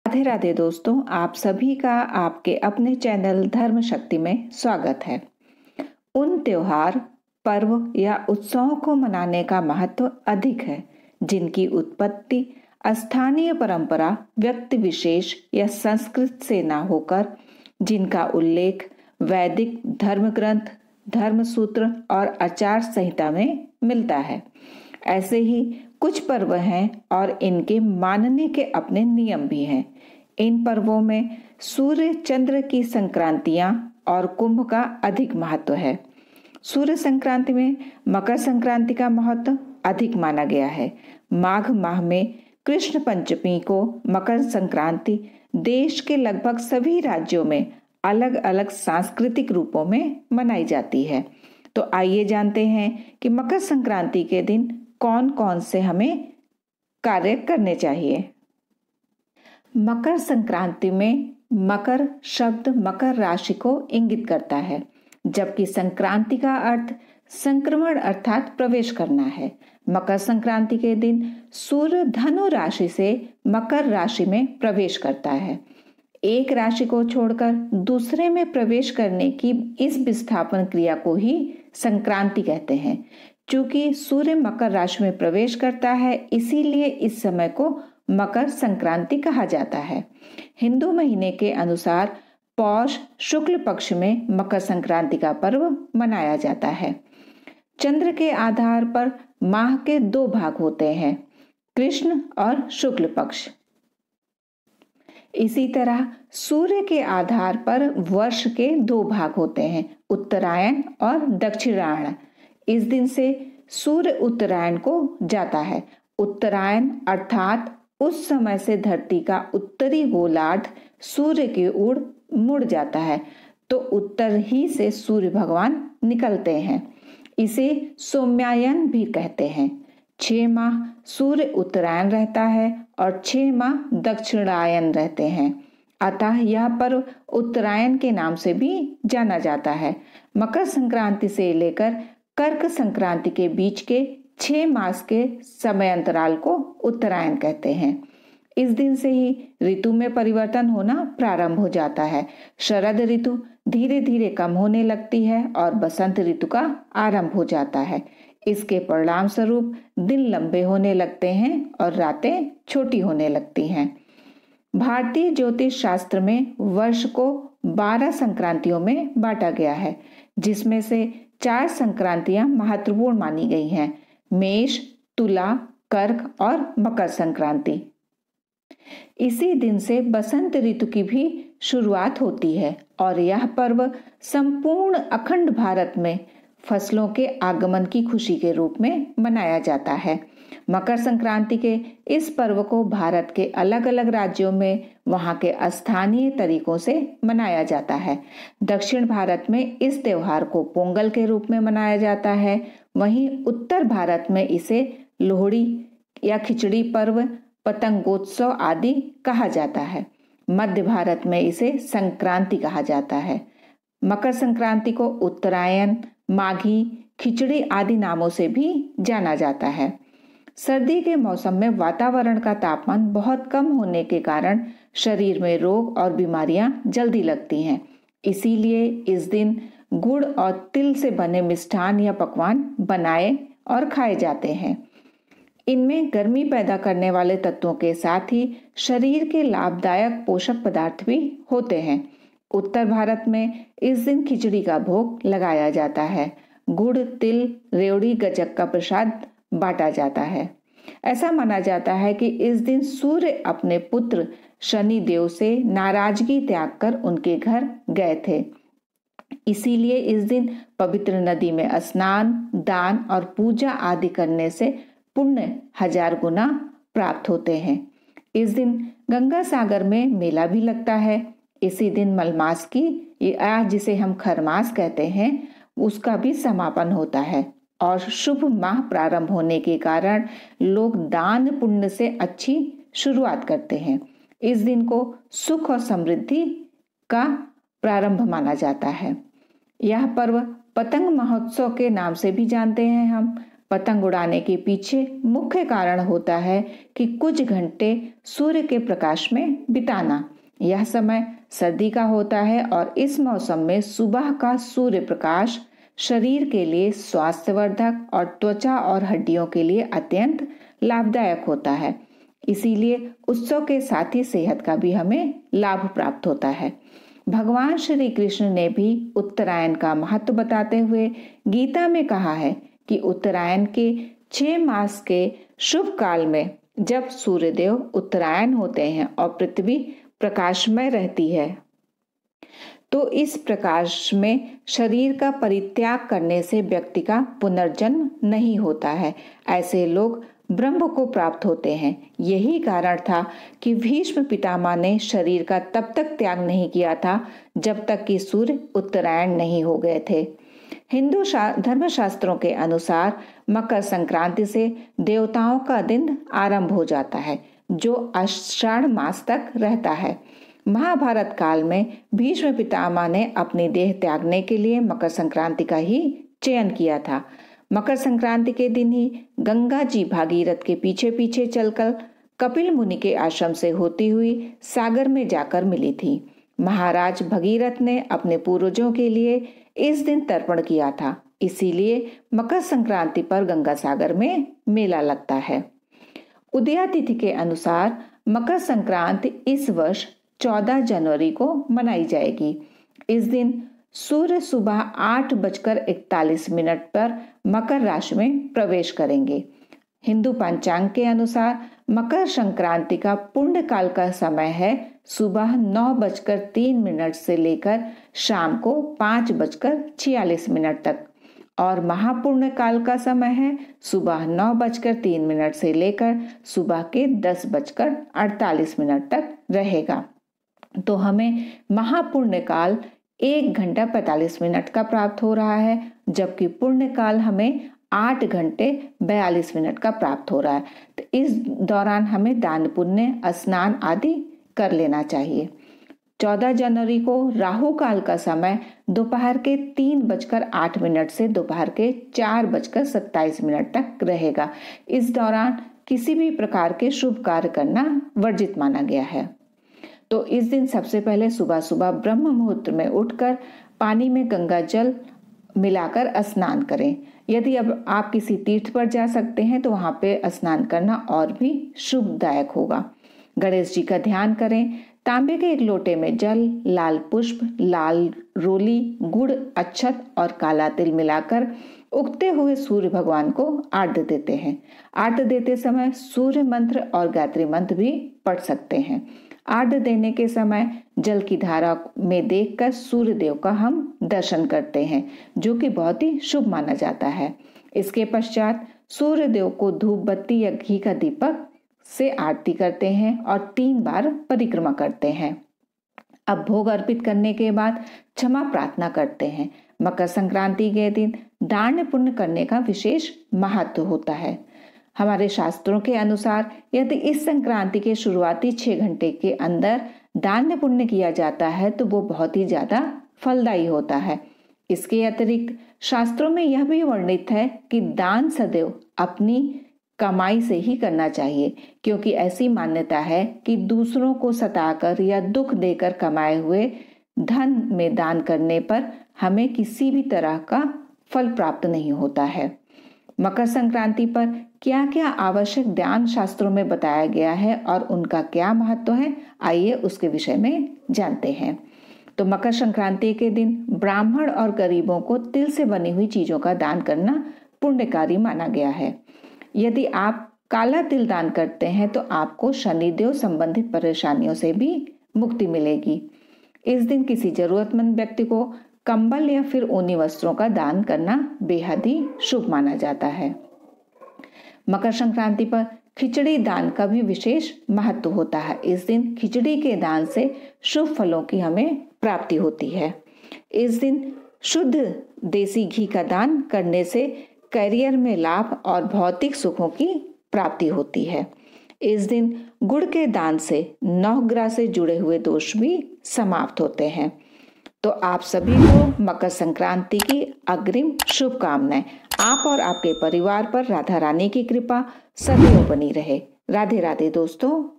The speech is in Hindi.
राधे राधे दोस्तों, आप सभी का आपके अपने चैनल धर्म शक्ति में स्वागत है। उन त्योहार, पर्व या उत्सवों को मनाने का महत्व अधिक है जिनकी उत्पत्ति स्थानीय परंपरा, व्यक्ति विशेष या संस्कृत से न होकर जिनका उल्लेख वैदिक धर्म ग्रंथ, धर्म सूत्र और आचार संहिता में मिलता है। ऐसे ही कुछ पर्व हैं और इनके मानने के अपने नियम भी हैं। इन पर्वों में सूर्य चंद्र की संक्रांतियां और कुंभ का अधिक महत्व है। सूर्य संक्रांति में मकर संक्रांति का महत्व अधिक माना गया है। माघ माह में कृष्ण पंचमी को मकर संक्रांति देश के लगभग सभी राज्यों में अलग अलग सांस्कृतिक रूपों में मनाई जाती है। तो आइए जानते हैं कि मकर संक्रांति के दिन कौन कौन से हमें कार्य करने चाहिए। मकर संक्रांति में मकर शब्द मकर राशि को इंगित करता है, जबकि संक्रांति का अर्थ संक्रमण अर्थात प्रवेश करना है। मकर संक्रांति के दिन सूर्य धनु राशि से मकर राशि में प्रवेश करता है। एक राशि को छोड़कर दूसरे में प्रवेश करने की इस विस्थापन क्रिया को ही संक्रांति कहते हैं। चूंकि सूर्य मकर राशि में प्रवेश करता है, इसीलिए इस समय को मकर संक्रांति कहा जाता है। हिंदू महीने के अनुसार पौष शुक्ल पक्ष में मकर संक्रांति का पर्व मनाया जाता है। चंद्र के आधार पर माह के दो भाग होते हैं, कृष्ण और शुक्ल पक्ष। इसी तरह सूर्य के आधार पर वर्ष के दो भाग होते हैं, उत्तरायण और दक्षिणायण। इस दिन से सूर्य उत्तरायण को जाता है। उत्तरायण अर्थात उस समय से धरती का उत्तरी गोलार्ध सूर्य की ओर मुड़ जाता है, तो उत्तर ही से सूर्य भगवान निकलते हैं। इसे सोम्यायन भी कहते हैं। 6 माह सूर्य उत्तरायण रहता है और 6 माह दक्षिणायन रहते हैं। अतः यह पर्व उत्तरायण के नाम से भी जाना जाता है। मकर संक्रांति से लेकर कर्क संक्रांति के बीच के 6 मास के समय अंतराल को उत्तरायण कहते हैं। इस दिन से ही ऋतु में परिवर्तन होना प्रारंभ हो जाता है। शरद ऋतु धीरे धीरे कम होने लगती है और बसंत ऋतु का आरंभ हो जाता है। इसके परिणाम स्वरूप दिन लंबे होने लगते हैं और रातें छोटी होने लगती हैं। भारतीय ज्योतिष शास्त्र में वर्ष को 12 संक्रांतियों में बांटा गया है, जिसमें से 4 संक्रांतियां महत्वपूर्ण मानी गई हैं, मेष, तुला, कर्क और मकर संक्रांति। इसी दिन से बसंत ऋतु की भी शुरुआत होती है और यह पर्व संपूर्ण अखंड भारत में फसलों के आगमन की खुशी के रूप में मनाया जाता है। मकर संक्रांति के इस पर्व को भारत के अलग अलग राज्यों में वहां के स्थानीय तरीकों से मनाया जाता है। दक्षिण भारत में इस त्योहार को पोंगल के रूप में मनाया जाता है। वहीं उत्तर भारत में इसे लोहड़ी या खिचड़ी पर्व, पतंगोत्सव आदि कहा जाता है। मध्य भारत में इसे संक्रांति कहा जाता है। मकर संक्रांति को उत्तरायण, माघी, खिचड़ी आदि नामों से भी जाना जाता है। सर्दी के मौसम में वातावरण का तापमान बहुत कम होने के कारण शरीर में रोग और बीमारियां जल्दी लगती हैं। इसीलिए इस दिन गुड़ और तिल से बने मिष्ठान या पकवान बनाए और खाए जाते हैं। इनमें गर्मी पैदा करने वाले तत्वों के साथ ही शरीर के लाभदायक पोषक पदार्थ भी होते हैं। उत्तर भारत में इस दिन खिचड़ी का भोग लगाया जाता है। गुड़, तिल, रेवड़ी, गज्जक का प्रसाद बांटा जाता है। ऐसा माना जाता है कि इस दिन सूर्य अपने पुत्र शनि देव से नाराजगी त्याग कर उनके घर गए थे। इसीलिए इस दिन पवित्र नदी में स्नान, दान और पूजा आदि करने से पुण्य 1000 गुना प्राप्त होते हैं। इस दिन गंगा सागर में मेला भी लगता है। इसी दिन मलमास की या जिसे हम खरमास कहते हैं, उसका भी समापन होता है और शुभ माह प्रारंभ होने के कारण लोग दान पुण्य से अच्छी शुरुआत करते हैं। इस दिन को सुख और समृद्धि का प्रारंभ माना जाता है। यह पर्व पतंग महोत्सव के नाम से भी जानते हैं हम। पतंग उड़ाने के पीछे मुख्य कारण होता है कि कुछ घंटे सूर्य के प्रकाश में बिताना। यह समय सर्दी का होता है और इस मौसम में सुबह का सूर्य प्रकाश शरीर के लिए स्वास्थ्यवर्धक और त्वचा और हड्डियों के लिए अत्यंत लाभदायक होता है। इसीलिए उत्सव के साथ ही सेहत का भी हमें लाभ प्राप्त होता है। भगवान श्री कृष्ण ने भी उत्तरायण का महत्व बताते हुए गीता में कहा है कि उत्तरायण के 6 मास के शुभ काल में जब सूर्यदेव उत्तरायण होते हैं और पृथ्वी प्रकाशमय रहती है, तो इस प्रकाश में शरीर का परित्याग करने से व्यक्ति का पुनर्जन्म नहीं होता है। ऐसे लोग ब्रह्म को प्राप्त होते हैं। यही कारण था कि भीष्म पितामह ने शरीर का तब तक त्याग नहीं किया था जब तक कि सूर्य उत्तरायण नहीं हो गए थे। हिंदू धर्मशास्त्रों के अनुसार मकर संक्रांति से देवताओं का दिन आरंभ हो जाता है, जो आषाढ़ मास तक रहता है। महाभारत काल में भीष्म पितामह ने अपनी देह त्यागने के लिए मकर संक्रांति का ही चयन किया था। मकर संक्रांति के दिन ही गंगा जी भागीरथ के पीछे पीछे चलकर कपिल मुनि के आश्रम से होती हुई सागर में जाकर मिली थी। महाराज भगीरथ ने अपने पूर्वजों के लिए इस दिन तर्पण किया था। इसीलिए मकर संक्रांति पर गंगा सागर में मेला लगता है। उदया तिथि के अनुसार मकर संक्रांति इस वर्ष 14 जनवरी को मनाई जाएगी। इस दिन सूर्य सुबह 8:41 पर मकर राशि में प्रवेश करेंगे। हिंदू पंचांग के अनुसार मकर संक्रांति का पुण्य काल का समय है सुबह 9:03 से लेकर शाम को 5:46 तक और महापुण्य काल का समय है सुबह 9:03 से लेकर सुबह के 10:48 तक रहेगा। तो हमें महापुण्य काल 1 घंटा 45 मिनट का प्राप्त हो रहा है, जबकि पुण्य काल हमें 8 घंटे 42 मिनट का प्राप्त हो रहा है। तो इस दौरान हमें दान पुण्य स्नान आदि कर लेना चाहिए। 14 जनवरी को राहु काल का समय दोपहर के 3:08 से दोपहर के 4:27 तक रहेगा। इस दौरान किसी भी प्रकार के शुभ कार्य करना वर्जित माना गया है। तो इस दिन सबसे पहले सुबह सुबह ब्रह्म मुहूर्त में उठकर पानी में गंगा जल मिलाकर स्नान करें। यदि अब आप किसी तीर्थ पर जा सकते हैं तो वहां पे स्नान करना और भी शुभदायक होगा। गणेश जी का ध्यान करें। तांबे के एक लोटे में जल, लाल पुष्प, लाल रोली, गुड़, अक्षत और काला तिल मिलाकर उगते हुए सूर्य भगवान को आर्घ्य देते हैं। आर्घ्य देते समय सूर्य मंत्र और गायत्री मंत्र भी पढ़ सकते हैं। आर्घ्य देने के समय जल की धारा में देखकर सूर्य देव का हम दर्शन करते हैं, जो कि बहुत ही शुभ माना जाता है। इसके पश्चात सूर्य देव को धूप बत्ती या घी का दीपक से आरती करते हैं और 3 बार परिक्रमा करते हैं। अब भोग अर्पित करने के बाद क्षमा प्रार्थना करते हैं। मकर संक्रांति के दिन दान पुण्य करने का विशेष महत्व होता है। हमारे शास्त्रों के अनुसार यदि इस संक्रांति के शुरुआती 6 घंटे के अंदर दान पुण्य किया जाता है तो वो बहुत ही ज्यादा फलदायी होता है। इसके अतिरिक्त शास्त्रों में यह भी वर्णित है कि दान सदैव अपनी कमाई से ही करना चाहिए, क्योंकि ऐसी मान्यता है कि दूसरों को सताकर या दुख देकर कमाए हुए धन में दान करने पर हमें किसी भी तरह का फल प्राप्त नहीं होता है। मकर संक्रांति पर क्या क्या आवश्यक दान शास्त्रों में बताया गया है और उनका क्या महत्व है, आइए उसके विषय में जानते हैं। तो मकर संक्रांति के दिन ब्राह्मण और गरीबों को तिल से बनी हुई चीजों का दान करना पुण्यकारी माना गया है। यदि आप काला तिल दान करते हैं तो आपको शनिदेव संबंधित परेशानियों से भी मुक्ति मिलेगी। इस दिन किसी जरूरतमंद व्यक्ति को कंबल या फिर ऊनी वस्त्रों का दान करना बेहद ही शुभ माना जाता है। मकर संक्रांति पर खिचड़ी दान का भी विशेष महत्व होता है। इस दिन खिचड़ी के दान से शुभ फलों की हमें प्राप्ति होती है। इस दिन शुद्ध देसी घी का दान करने से करियर में लाभ और भौतिक सुखों की प्राप्ति होती है। इस दिन गुड़ के दान से नवग्रह से जुड़े हुए दोष भी समाप्त होते हैं। तो आप सभी को मकर संक्रांति की अग्रिम शुभकामनाएं। आप और आपके परिवार पर राधा रानी की कृपा सदैव बनी रहे। राधे राधे दोस्तों।